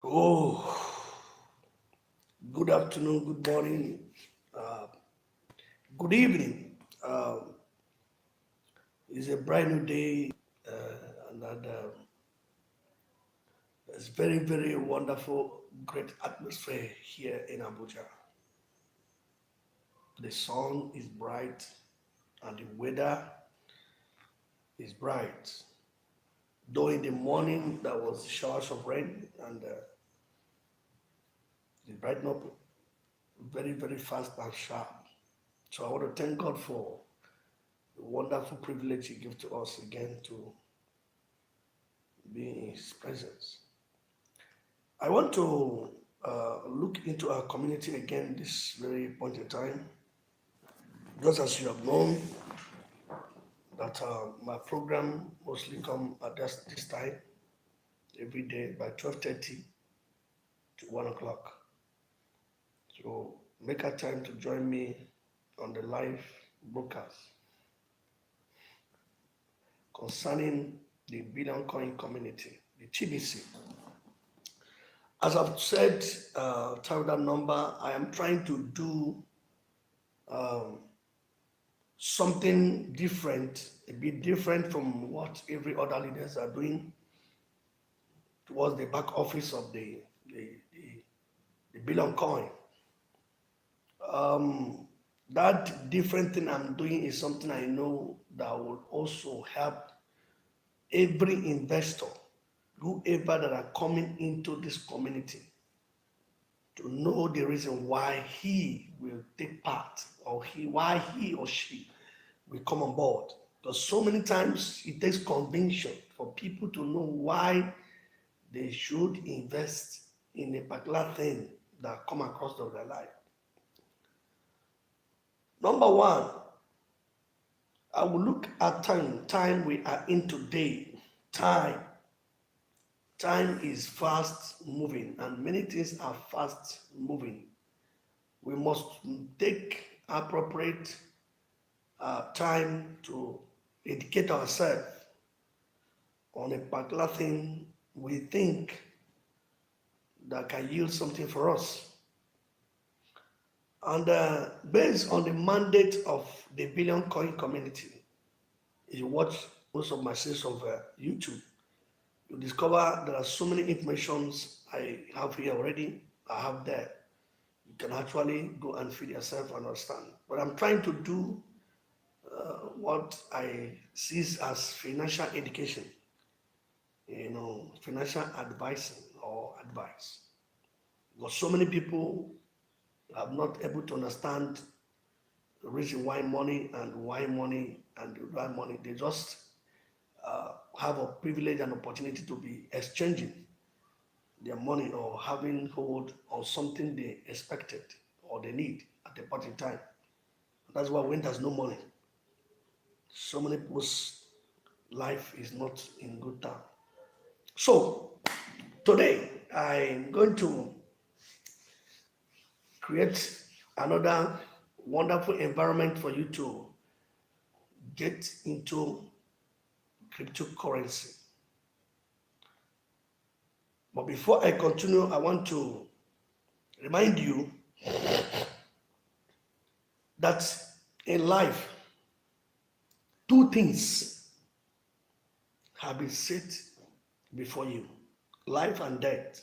Oh, good afternoon, good morning, uh, good evening. It's a brand new day, and it's very, very wonderful, great atmosphere here in Abuja. The sun is bright and the weather is bright. Though in the morning there was showers of rain and it brightened up very, very fast and sharp. So I want to thank God for the wonderful privilege He gives to us again to be in His presence. I want to look into our community again this very point in time. Just as you have known that my program mostly come at this time every day by 12:30 to 1 o'clock. So make a time to join me on the live broadcast concerning the Billion Coin community, the TBC. As I've said, tell that number, I am trying to do um, something different, a bit different from what every other leaders are doing towards the back office of the Billion Coin. Um, that different thing I'm doing is something I know that will also help every investor, whoever that are coming into this community, to know the reason why he will take part or why he or she will come on board. Because so many times it takes conviction for people to know why they should invest in a particular thing that come across their life. Number one, I will look at time we are in today. Time. Time is fast moving and many things are fast moving. We must take appropriate time to educate ourselves on a particular thing we think that can yield something for us. And based on the mandate of the Billion Coin community, if you watch most of my series of YouTube, you discover there are so many informations I have here already, I have there. You can actually go and feed yourself and understand. But I'm trying to do what I see as financial education, financial advising or advice. Because so many people are not able to understand the reason why money and why money. They just have a privilege and opportunity to be exchanging their money or having hold on something they expected or they need at a point in time. That's why when there's no money, so many people's life is not in good time. So today I'm going to create another wonderful environment for you to get into cryptocurrency. But before I continue, I want to remind you that in life, two things have been set before you: life and death,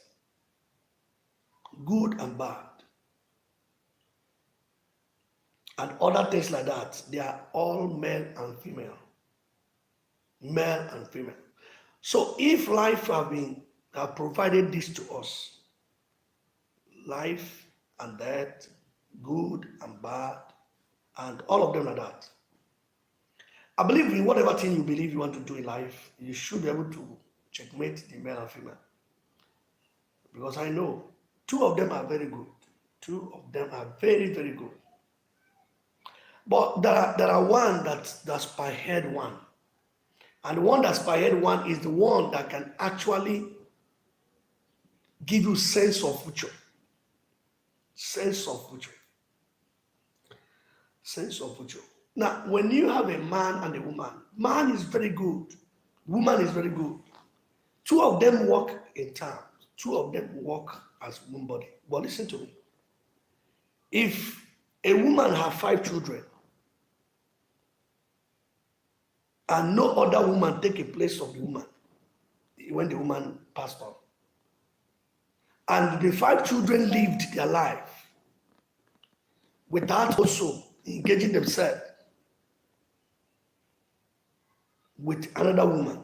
good and bad, and other things like that. They are all male and female. Male and female. So if life have provided this to us, life and death, good and bad, and all of them like that. I believe in whatever thing you believe you want to do in life, you should be able to checkmate the male and female. Because I know two of them are very good. Two of them are very, very good. But there are one that's spearhead one. And the one that's spearhead one is the one that can actually give you sense of future. Sense of future. Sense of future. Now, when you have a man and a woman, man is very good, woman is very good. Two of them work in town. two of them work as one body. But listen to me. If a woman has 5 children and no other woman take a place of the woman when the woman passed on, and the 5 children lived their life without also engaging themselves with another woman,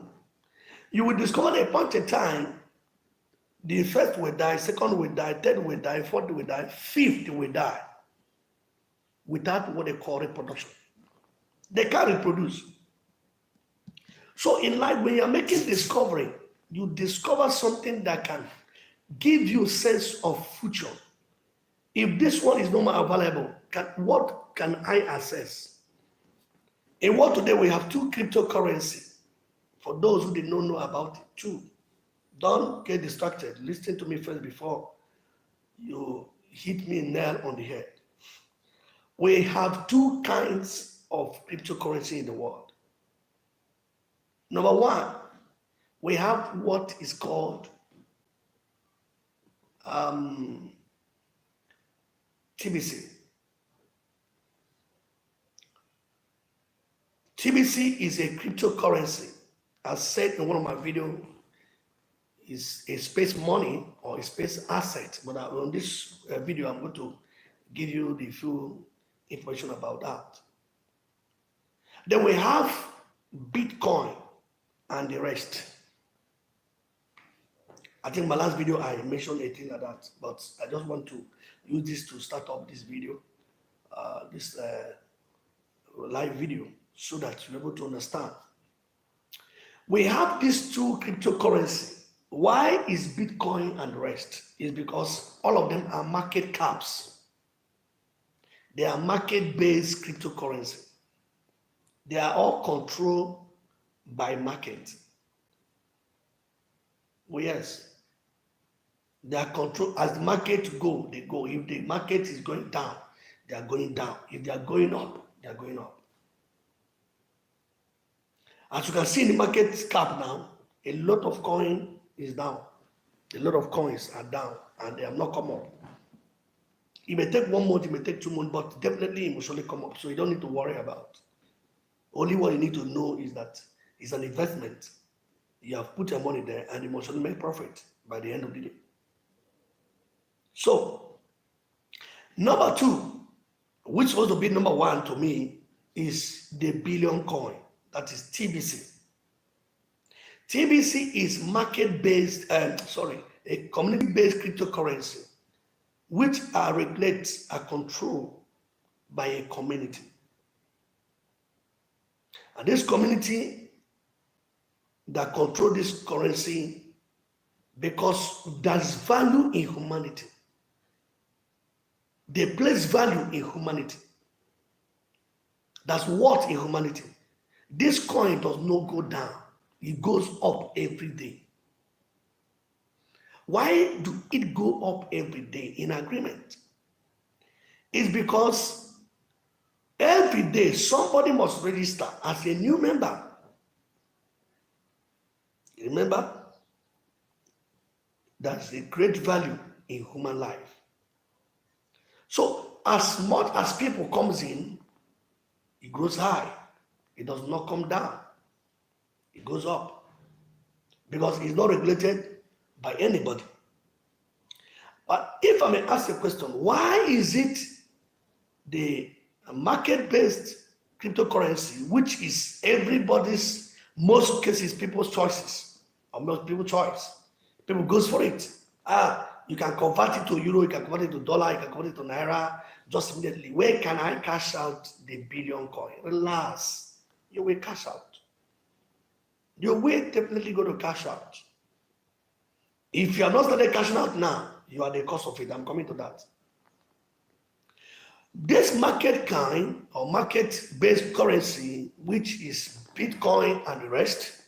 you will discover at a point in time, the first will die, second will die, third will die, fourth will die, fifth will die without what they call reproduction. They can't reproduce. So in life, when you're making discovery, you discover something that can give you a sense of future. If this one is no more available, what can I access? In what today we have 2 cryptocurrency. For those who did not know about it too, don't get distracted. Listen to me first before you hit me nail on the head. We have 2 kinds of cryptocurrency in the world. Number 1, we have what is called TBC. TBC is a cryptocurrency. As said in one of my videos, is a space money or a space asset. But on this video, I'm going to give you the full information about that. Then we have Bitcoin and the rest. I think my last video I mentioned a thing like that, but I just want to use this to start up this video, this live video, so that you're able to understand. We have these 2 cryptocurrencies. Why is Bitcoin and the rest? Is because all of them are market caps. They are market-based cryptocurrency. They are all controlled by market. Well, yes. They are controlled. As the market go, they go. If the market is going down, they are going down. If they are going up, they are going up. As you can see in the market cap now, a lot of coin is down. A lot of coins are down and they have not come up. It may take 1 month, it may take 2 months, but definitely it will surely come up. So you don't need to worry about. Only what you need to know is that it's an investment. You have put your money there and you must only make profit by the end of the day. So, number 2, which was to be number 1 to me, is the billion coin. That is TBC. TBC is market-based, a community-based cryptocurrency, which are regulated and controlled by a community. And this community that control this currency because there's value in humanity. They place value in humanity. That's what in humanity. This coin does not go down. It goes up every day. Why do it go up every day in agreement? It's because every day somebody must register as a new member. Remember, that's a great value in human life. So as much as people comes in, it grows high. It does not come down. It goes up because it's not regulated by anybody. But if I may ask a question, why is it the market-based cryptocurrency, which is everybody's, most cases, people's choices, or most people's choice, people goes for it. You can convert it to euro, you can convert it to dollar, you can convert it to naira, just immediately. Where can I cash out the billion coin? Relax. You will cash out. You will definitely go to cash out. If you have not started cashing out now, you are the cause of it. I'm coming to that. This market kind or market-based currency, which is Bitcoin and the rest,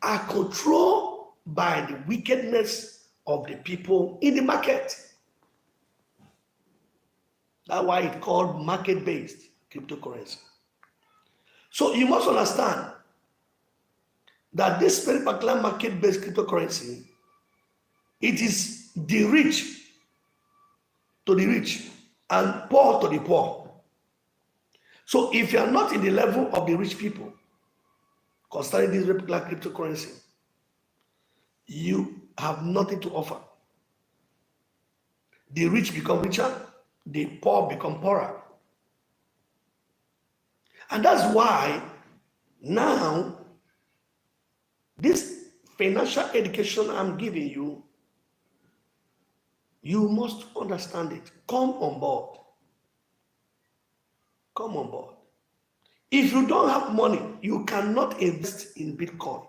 are controlled by the wickedness of the people in the market. That's why it's called market-based cryptocurrency. So you must understand that this very particular market-based cryptocurrency It is the rich to the rich and poor to the poor. So if you are not in the level of the rich people concerning this particular cryptocurrency, you have nothing to offer. The rich become richer, the poor become poorer. And that's why now this financial education I'm giving you, you must understand it. Come on board. Come on board. If you don't have money, you cannot invest in Bitcoin.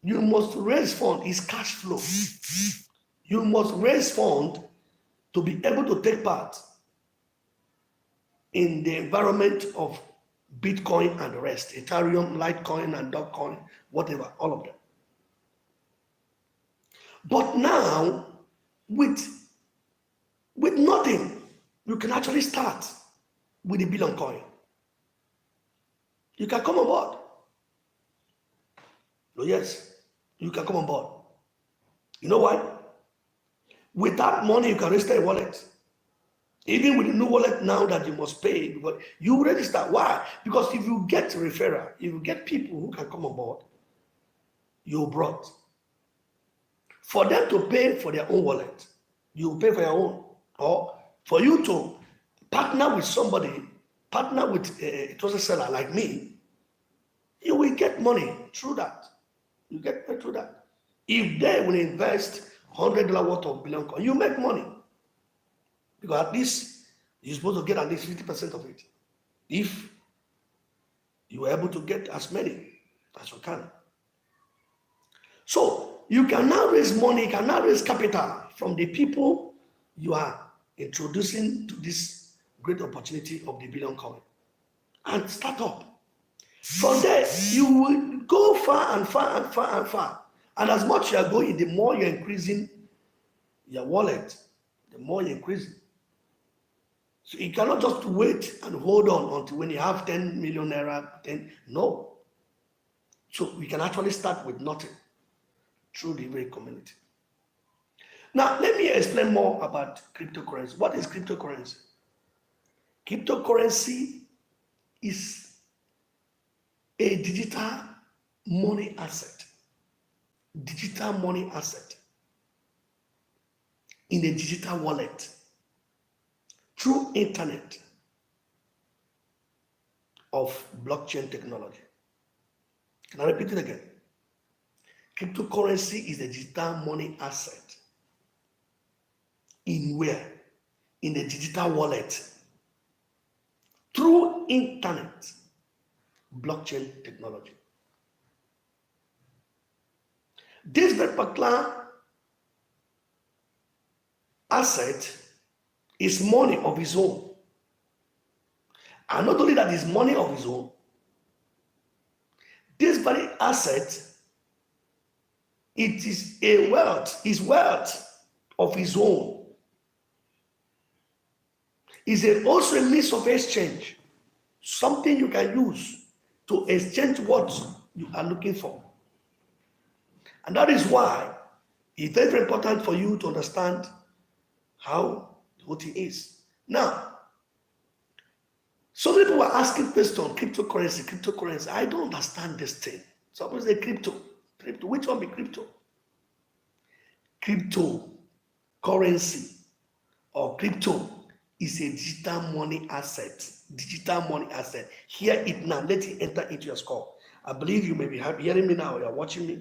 You must raise fund. It's cash flow. You must raise fund to be able to take part in the environment of Bitcoin and the rest, Ethereum, Litecoin, and Dogecoin, whatever, all of them. But now, with nothing, you can actually start with a billion coin. You can come on board. Oh, yes, you can come on board. You know why? With that money, you can register a wallet. Even with the new wallet now that you must pay, but you register. Why? Because if you get referral, if you get people who can come on board, you brought. For them to pay for their own wallet, you pay for your own. Or for you to partner with somebody, partner with a trusted seller like me, you will get money through that. You get money through that. If they will invest $100 worth of billion coin, you make money. Because at least you're supposed to get at least 50% of it. If you are able to get as many as you can. So you can now raise money, you can now raise capital from the people you are introducing to this great opportunity of the billion coin. And start up. From there, you will go far and far and far and far. And as much you are going, the more you're increasing your wallet, the more you're increasing. So you cannot just wait and hold on until when you have 10 million naira, 10, no. So we can actually start with nothing through the very community. Now, let me explain more about cryptocurrency. What is cryptocurrency? Cryptocurrency is a digital money asset. Digital money asset in a digital wallet through internet of blockchain technology. Can I repeat it again? Cryptocurrency is a digital money asset in where? In a digital wallet through internet blockchain technology. This very particular asset is money of his own. And not only that, is money of his own, this very asset, it is a wealth, is wealth of his own. Is also a means of exchange, something you can use to exchange what you are looking for. And that is why it's very important for you to understand how the whole thing is. Now, some people are asking questions on cryptocurrency. I don't understand this thing. Suppose they crypto. Which one be crypto? Cryptocurrency or crypto is a digital money asset. Digital money asset. Hear it now. Let it enter into your skull. I believe you may be hearing me now, or you're watching me,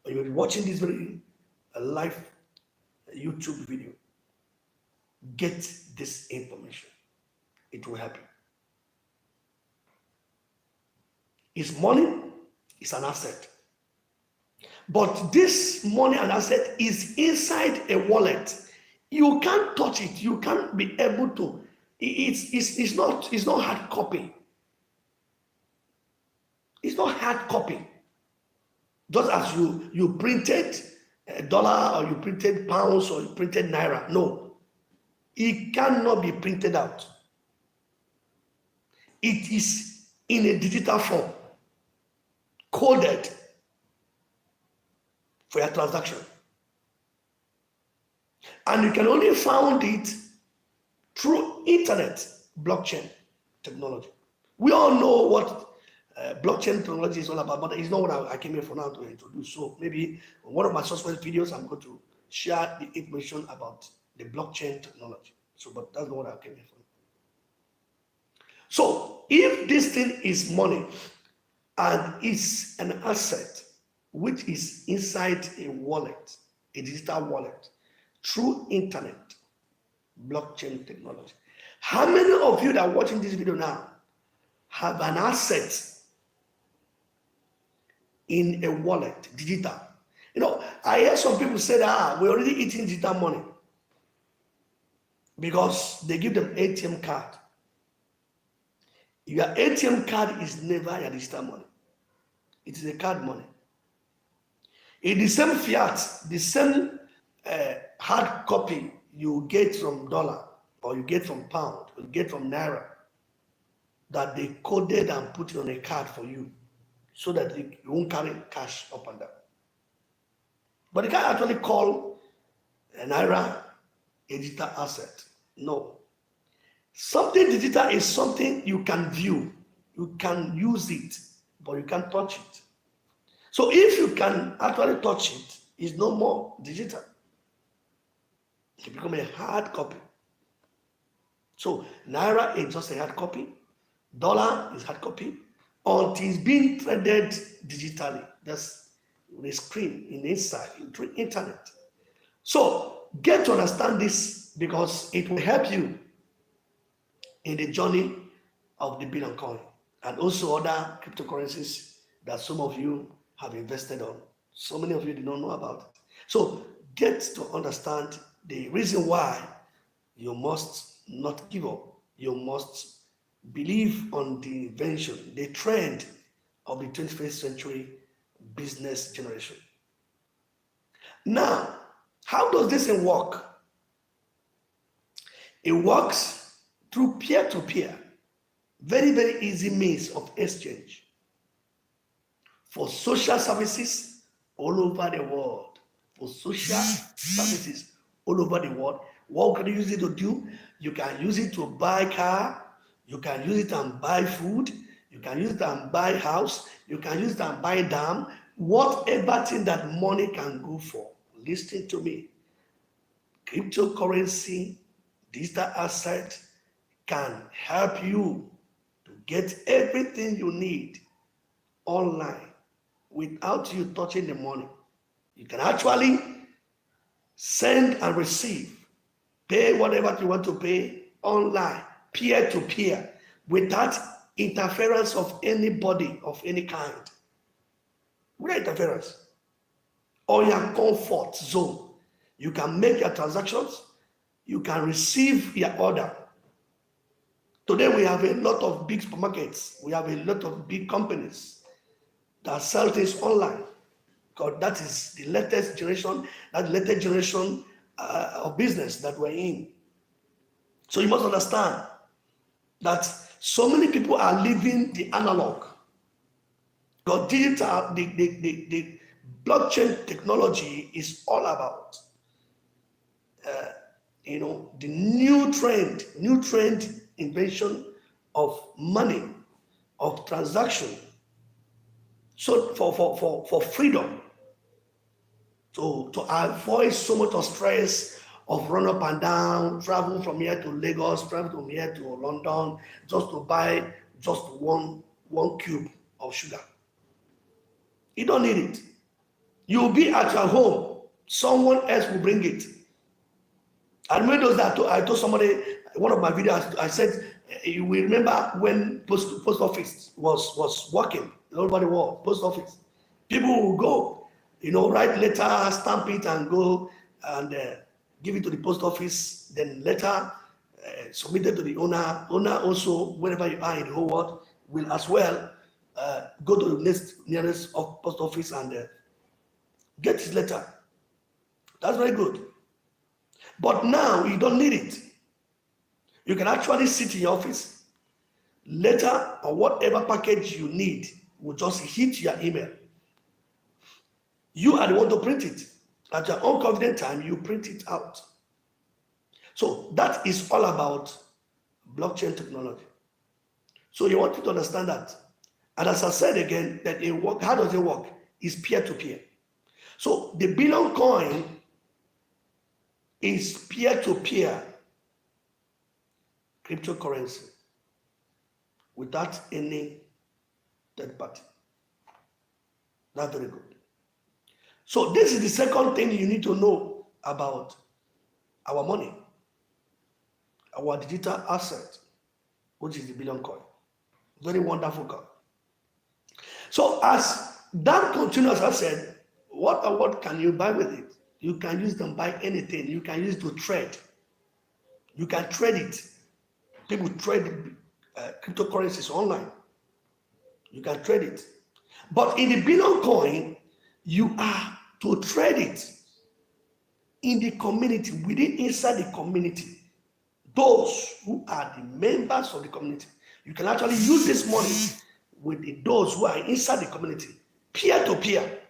or you may be watching this very live YouTube video. Get this information. It will help you. It's money, it's an asset. But this money and asset is inside a wallet. You can't touch it. You can't be able to. It's not hard copy. It's not hard copy. Just as you printed $1 or you printed pounds or you printed naira. No. It cannot be printed out. It is in a digital form, coded for your transaction. And you can only find it through internet blockchain technology. We all know what blockchain technology is all about, but it's not what I came here for now to introduce. So maybe in one of my subsequent videos, I'm going to share the information about the blockchain technology. So, but that's not what I came here for. So, if this thing is money and is an asset which is inside a wallet, a digital wallet, through internet, blockchain technology, how many of you that are watching this video now have an asset in a wallet, digital? You know, I hear some people say that we're already eating digital money because they give them ATM card. Your ATM card is never your digital money. It is a card money. In the same fiat, the same hard copy you get from dollar, or you get from pound, or you get from naira, that they coded and put it on a card for you, so that you won't carry cash up and down. But you can't actually call a naira a digital asset. No. Something digital is something you can view, you can use it, but you can't touch it. So if you can actually touch it, it's no more digital. It becomes a hard copy. So naira is just a hard copy, dollar is hard copy, until it's being traded digitally. That's the screen in inside, through internet. So get to understand this, because it will help you in the journey of the Bitcoin and also other cryptocurrencies that some of you have invested on. So many of you did not know about it. So get to understand the reason why you must not give up. You must believe on the invention, the trend of the 21st century business generation. Now, how does this thing work? It works through peer-to-peer, very, very easy means of exchange for social services all over the world. For social services all over the world, what can you use it to do? You can use it to buy car, you can use it and buy food, you can use it and buy house, you can use it and buy dam, whatever thing that money can go for. Listen to me. Cryptocurrency, digital asset, can help you to get everything you need online without you touching the money. You can actually send and receive, pay whatever you want to pay online, peer to peer, without interference of anybody of any kind. Without interference. Or your comfort zone. You can make your transactions, you can receive your order. Today we have a lot of big supermarkets, we have a lot of big companies that sell things online, because that is the latest generation, of business that we're in. So you must understand that so many people are leaving the analog. Because digital, the blockchain technology is all about the new trend invention of money, of transaction. So for freedom, to avoid so much of stress of run up and down, travel from here to Lagos, travel from here to London, just to buy just one cube of sugar. You don't need it. You'll be at your home, someone else will bring it. I remember those that I told somebody, one of my videos, I said, you will remember when post office was working, nobody was post office. People will go, write letter, stamp it, and go and give it to the post office. Then letter submitted to the owner. Owner also, wherever you are in the whole world, will as well go to the nearest post office and get his letter. That's very good. But now you don't need it. You can actually sit in your office. Letter or whatever package you need will just hit your email. You are the one to print it. At your own convenient time, you print it out. So that is all about blockchain technology. So you want to understand that. And as I said again, that it work, how does it work? It's peer-to-peer. So the Billion coin is peer-to-peer cryptocurrency without any third party. That's very good. So this is the second thing you need to know about our money, our digital asset, which is the Billion coin. Very wonderful coin. So as that continues, I said, what can you buy with it? You can use them buy anything. You can use it to trade. You can trade it. People trade cryptocurrencies online. You can trade it. But in the Billion coin, you are to trade it in the community, inside the community. Those who are the members of the community. You can actually use this money with those who are inside the community, peer to peer.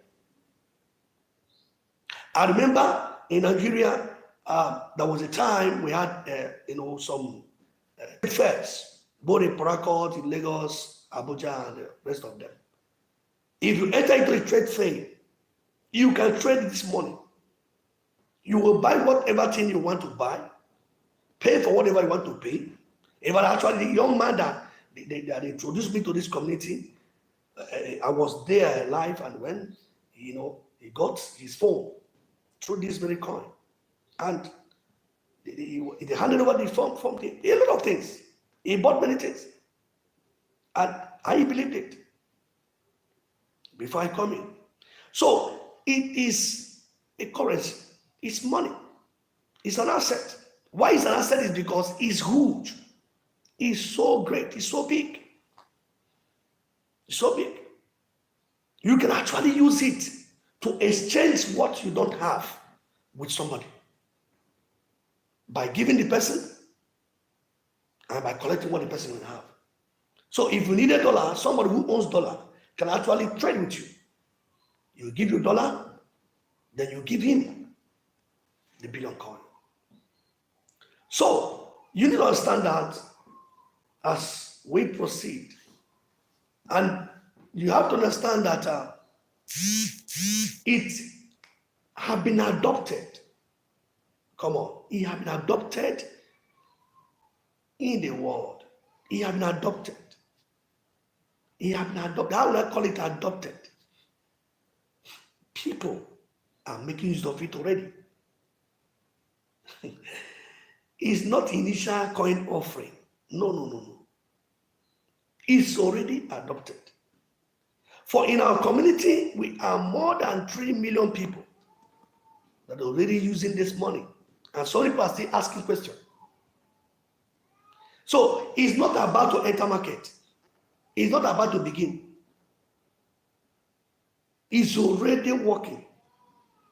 I remember in Nigeria, there was a time we had, some fairs, both in Port Harcourt, in Lagos, Abuja, and the rest of them. If you enter into a trade fair, you can trade this money. You will buy whatever thing you want to buy, pay for whatever you want to pay. Even actually, the young man that they introduced me to this community, I was there live, and when he got his phone through this very coin, and he handed over the phone from a lot of things. He bought many things, and I believed it before I come in. So it is a currency. It's money. It's an asset. Why it's an asset is because it's huge. It's so great. It's so big. It's so big. You can actually use it to exchange what you don't have with somebody by giving the person and by collecting what the person will have. So if you need $1, somebody who owns dollar can actually trade with you. You give you $1, then you give him the Billion coin. So you need to understand that as we proceed, and you have to understand that it has been adopted. Come on, it has been adopted in the world. It has been adopted. It has been adopted. How will I call it adopted? People are making use of it already. It's not initial coin offering. No. It's already adopted. For in our community, we are more than 3 million people that are already using this money. And some people are still asking questions. So it's not about to enter market. It's not about to begin. It's already working.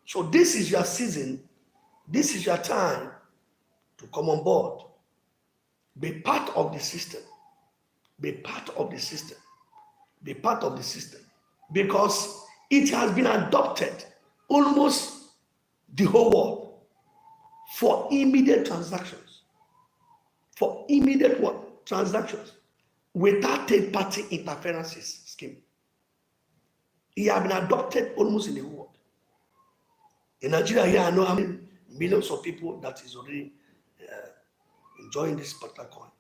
So this is your season. This is your time to come on board. Be part of the system. Be part of the system. Be part of the system. Because it has been adopted almost the whole world for immediate transactions. For immediate what? Transactions. Without third-party interferences scheme. It has been adopted almost in the whole world. In Nigeria here, I know how many millions of people that is already enjoying this particular coin.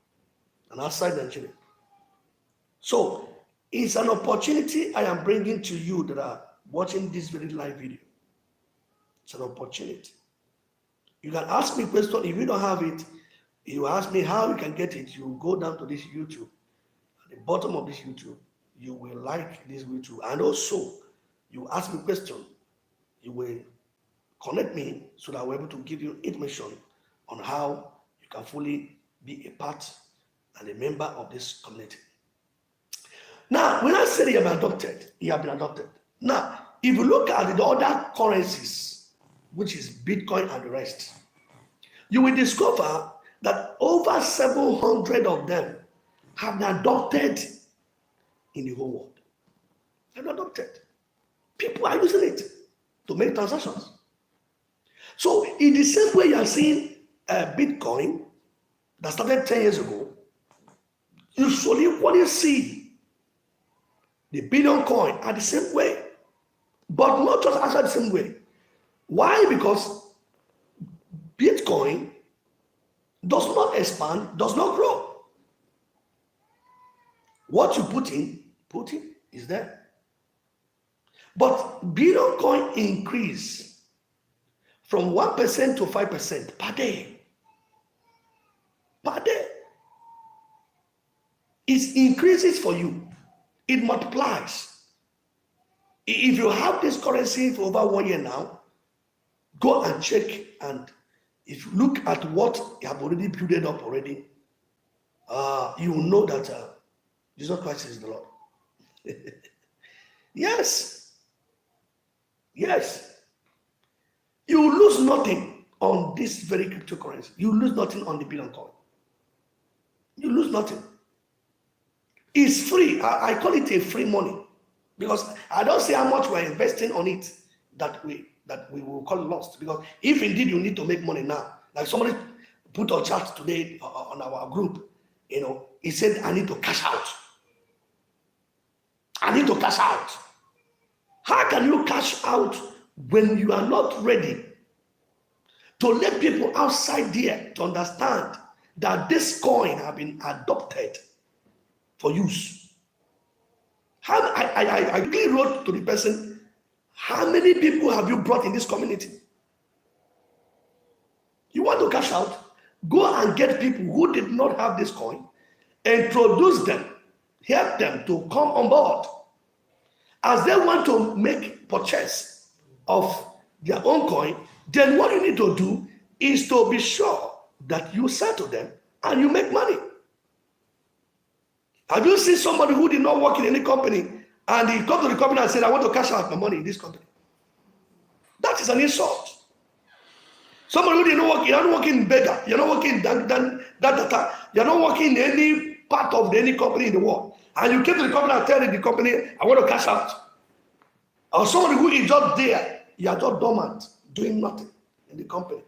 And outside Nigeria. So, it's an opportunity I am bringing to you that are watching this very live video. It's an opportunity. You can ask me a question. If you don't have it, you ask me how you can get it. You go down to this YouTube. At the bottom of this YouTube, you will like this YouTube. And also, you ask me a question. You will connect me so that we're able to give you information on how you can fully be a part and a member of this community. Now, when I say you have been adopted, you have been adopted. Now, if you look at the other currencies, which is Bitcoin and the rest, you will discover that over 700 of them have been adopted in the whole world. They've been adopted. People are using it to make transactions. So, in the same way you are seeing Bitcoin that started 10 years ago, you should equally see the Bitcoin coin at the same way, but not just actually the same way. Why? Because Bitcoin does not expand, does not grow. What you put in is there. But Bitcoin coin increase from 1% to 5% per day. Per day. It increases for you. It multiplies. If you have this currency for over 1 year now, go and check, and if you look at what you have already built up already, you will know that Jesus Christ is the Lord. Yes. Yes. You lose nothing on this very cryptocurrency. You lose nothing on the Bitcoin coin. You lose nothing. It's free. I call it a free money because I don't see how much we're investing on it that we will call lost. Because if indeed you need to make money now, like somebody put on chat today on our group, he said, I need to cash out. I need to cash out. How can you cash out when you are not ready to let people outside there to understand that this coin has been adopted for use? I quickly wrote to the person, how many people have you brought in this community? You want to cash out? Go and get people who did not have this coin, introduce them, help them to come on board. As they want to make purchase of their own coin, then what you need to do is to be sure that you sell to them and you make money. Have you seen somebody who did not work in any company and he come to the company and said, I want to cash out my money in this company? That is an insult. Somebody who did not work, you're not working in beggar, you're not working in that, you're not working in any part of any company in the world. And you came to the company and tell the company, I want to cash out. Or somebody who is just there, you are just dormant, doing nothing in the company,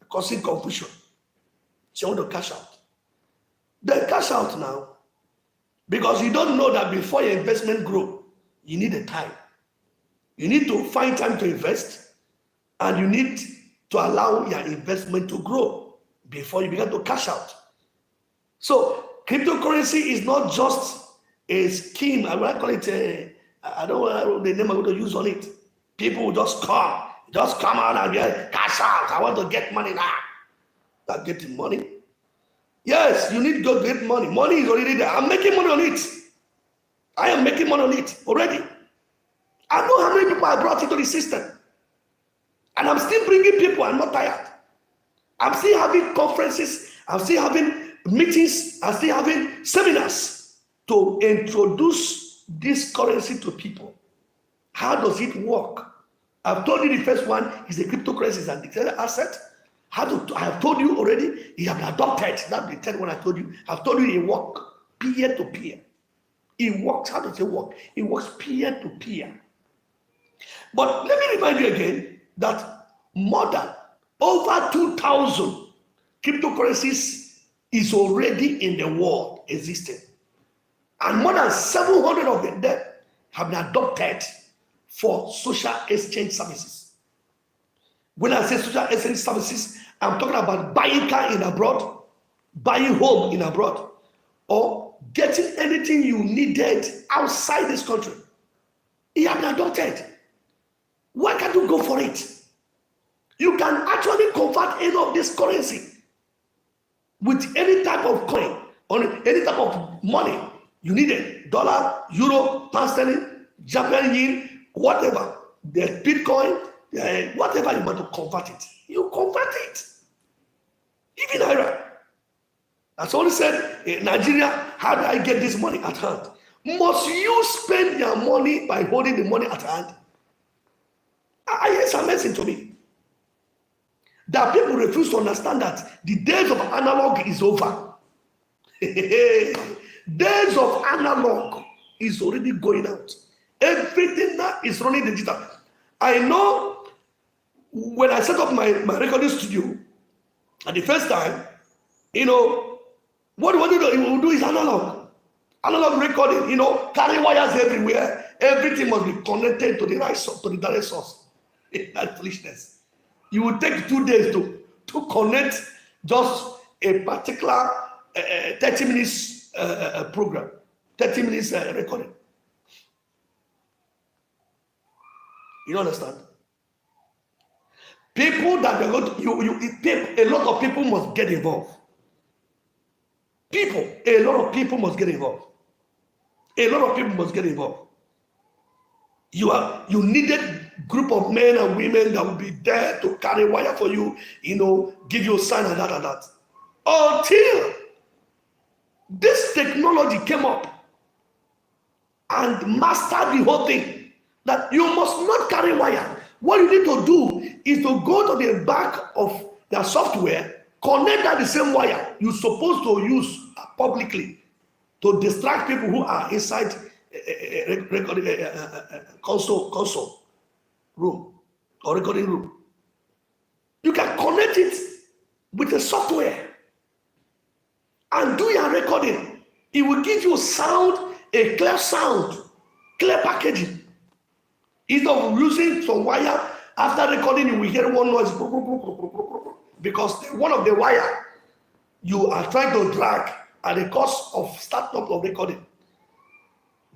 causing confusion. So you want to cash out. Then cash out now, because you don't know that before your investment grow, you need a time. You need to find time to invest, and you need to allow your investment to grow before you begin to cash out. So cryptocurrency is not just a scheme. I will call it I don't know the name I'm going to use on it. People will just come out and be like, cash out. I want to get money now. Not getting money. Yes, you need to get money. Money is already there. I'm making money on it. I am making money on it already. I know how many people I brought into the system. And I'm still bringing people. I'm not tired. I'm still having conferences. I'm still having meetings. I'm still having seminars to introduce this currency to people. How does it work? I've told you the first one is the cryptocurrency is an digital asset. I have told you already, you have adopted. That's the third one I told you. I've told you it works peer to peer. It works. How does it work? It works peer to peer. But let me remind you again that more than over 2,000 cryptocurrencies is already in the world existing. And more than 700 of them have been adopted for social exchange services. When I say social exchange services, I'm talking about buying car in abroad, buying home in abroad, or getting anything you needed outside this country. It has been adopted. Why can't you go for it? You can actually convert any of this currency with any type of coin or any type of money. You need a dollar, euro, pound sterling, Japan yen, whatever. The Bitcoin, whatever you want to convert it, you convert it. Even Naira. As someone said, in Nigeria, how do I get this money at hand? Must you spend your money by holding the money at hand? It's amazing to me that people refuse to understand that the days of analog is over. Days of analog is already going out. Everything now is running digital. I know when I set up my recording studio, At the first time, what we will do is analog recording, carry wires everywhere. Everything must be connected to the right source, to the direct source. That's foolishness. You will take 2 days to connect just a particular 30 minutes program, 30 minutes recording. You understand? People that are going to, a lot of people must get involved. A lot of people must get involved. A lot of people must get involved. You needed group of men and women that will be there to carry wire for you, give you a sign and that. Until this technology came up and mastered the whole thing, that you must not carry wire. What you need to do is to go to the back of their software, connect that the same wire you're supposed to use publicly to distract people who are inside console room or recording room. You can connect it with the software and do your recording. It will give you a clear sound, clear packaging. Instead of using some wire, after recording you will hear one noise because one of the wire you are trying to drag at the cost of startup of recording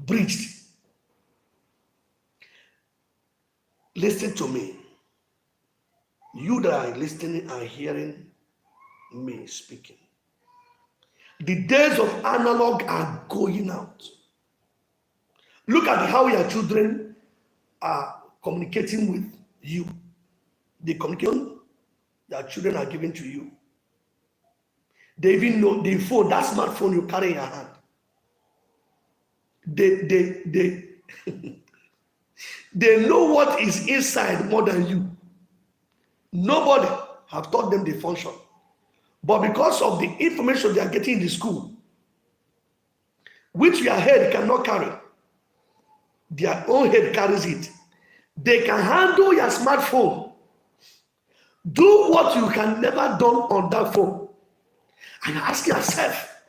breached. Listen to me. You that are listening and hearing me speaking. The days of analog are going out. Look at how your children are communicating with you. The communication your children are giving to you. They even know the phone, that smartphone you carry in your hand. They know what is inside more than you. Nobody have taught them the function. But because of the information they are getting in the school, which your head cannot carry, their own head carries it. They can handle your smartphone. Do what you can never done on that phone. And ask yourself,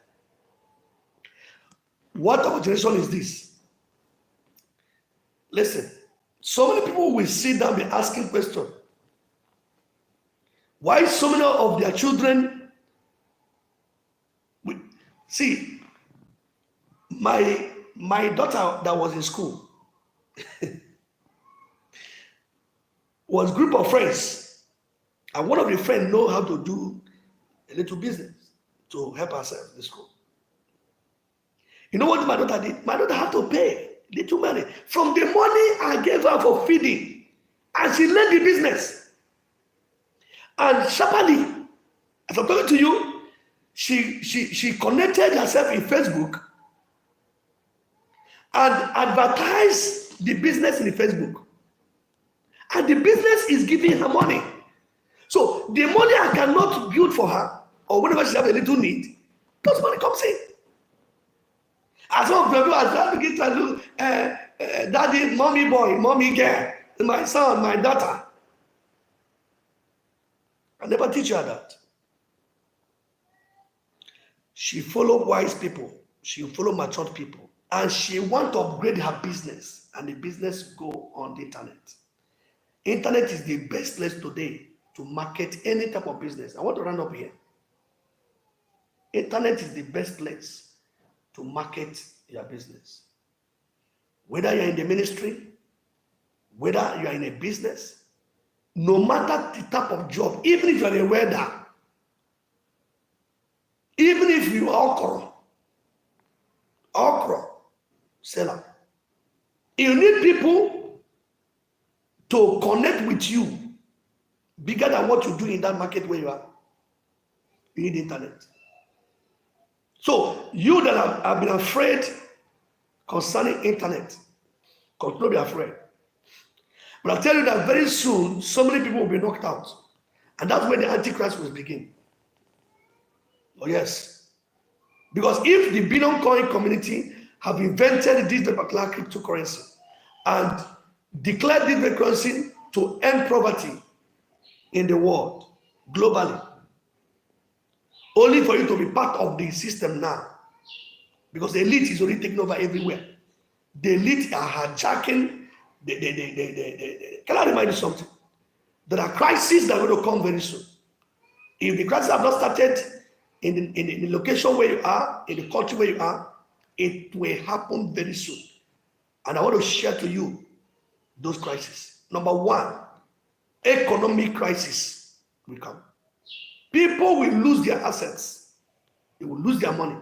what our generation is this? Listen, so many people will sit down and be asking questions. Why so many of their children? See, my daughter that was in school was a group of friends, and one of the friends know how to do a little business to help herself in school. You know what my daughter did? My daughter had to pay little money from the money I gave her for feeding, and she led the business. And sharply, as I'm talking to you, she connected herself in Facebook and advertised the business in the Facebook. And the business is giving her money. So the money I cannot build for her, or whenever she has a little need, those money comes in. As some people as begin to do, daddy, mommy boy, mommy girl, my son, my daughter. I never teach her that. She follow wise people. She follow matured people. And she want to upgrade her business. And the business go on the internet. Internet is the best place today to market any type of business. I want to round up here. Internet is the best place to market your business. Whether you're in the ministry, whether you're in a business, no matter the type of job, even if you're a welder, even if you are okra seller, you need people to connect with you bigger than what you do in that market where you are. You need internet. So you that have been afraid concerning internet, don't be afraid. But I tell you that very soon, so many people will be knocked out. And that's when the Antichrist will begin. Oh yes. Because if the Bitcoin coin community have invented this particular cryptocurrency and declared this currency to end poverty in the world, globally, only for you to be part of the system now, because the elite is already taking over everywhere. The elite are hijacking. Can I remind you something? There are crises that are going to come very soon. If the crisis have not started in the location where you are, in the country where you are, it will happen very soon. And I want to share to you those crises. Number one, economic crisis will come. People will lose their assets. They will lose their money.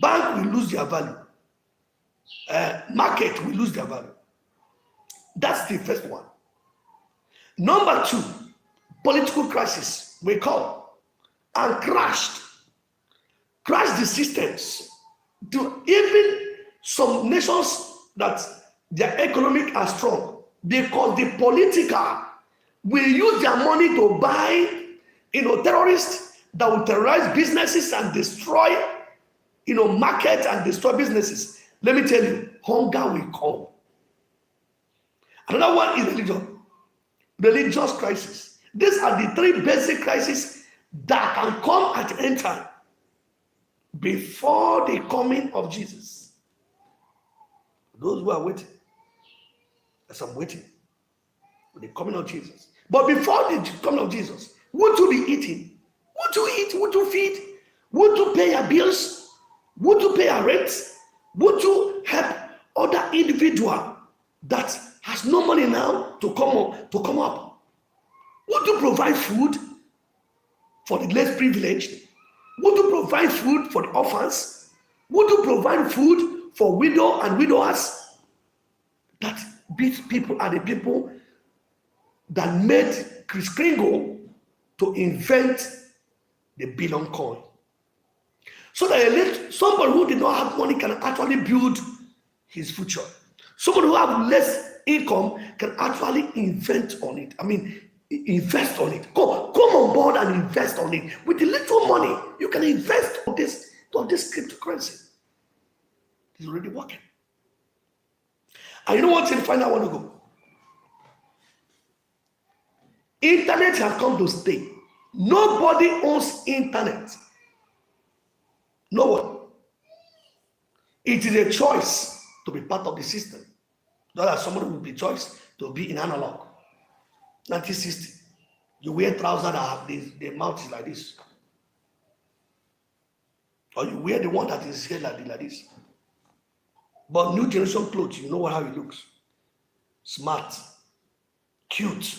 Bank will lose their value. Market will lose their value. That's the first one. Number two, political crisis will come and crash the systems. To even some nations that their economic are strong, because the political will use their money to buy, terrorists that will terrorize businesses and destroy, market and destroy businesses. Let me tell you, hunger will come. Another one is religious crisis. These are the three basic crises that can come at any time before the coming of Jesus. Those who are waiting, as I'm waiting for the coming of Jesus. But before the coming of Jesus, would you be eating? Would you eat? Would you feed? Would you pay your bills? Would you pay your rent? Would you help other individual that has no money now to come up? Would you provide food for the less privileged? Would you provide food for the orphans? Would you provide food for widow and widowers? That these people are the people that made Kris Kringle to invent the billion coin. So that somebody who did not have money can actually build his future. Somebody who have less income can actually invest on it. Invest on it. Come on board and invest on it. With the little money, you can invest on this cryptocurrency. It's already working. And you know what? In final, I want to go. Internet has come to stay. Nobody owns internet. No one. It is a choice to be part of the system. Not that somebody will be choice to be in analog. 1960. You wear trousers that have the mouth is like this. Or you wear the one that is here like this. But new generation clothes, you know how it looks. Smart. Cute.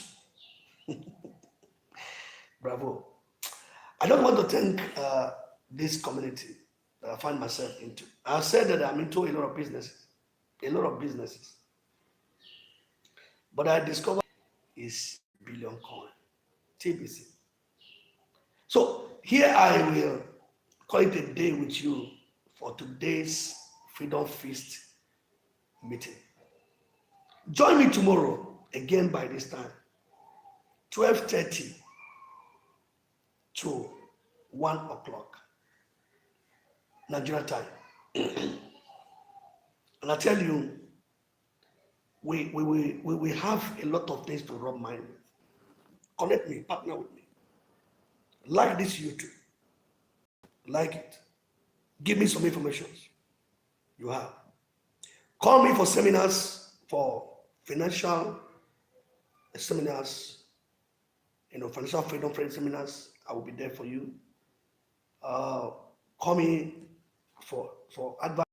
Bravo. I don't want to thank this community that I find myself into. I've said that I'm into a lot of businesses. But I discovered is billion coin, TBC. So here I will call it a day with you for today's Freedom Feast meeting. Join me tomorrow again by this time, 12:30 to 1 o'clock Nigeria time. And I tell you, we have a lot of things to rub mind with. Connect me, partner with me. Like this YouTube. Like it. Give me some information you have. Call me for seminars, for financial seminars, financial freedom seminars. I will be there for you. Call me for advice.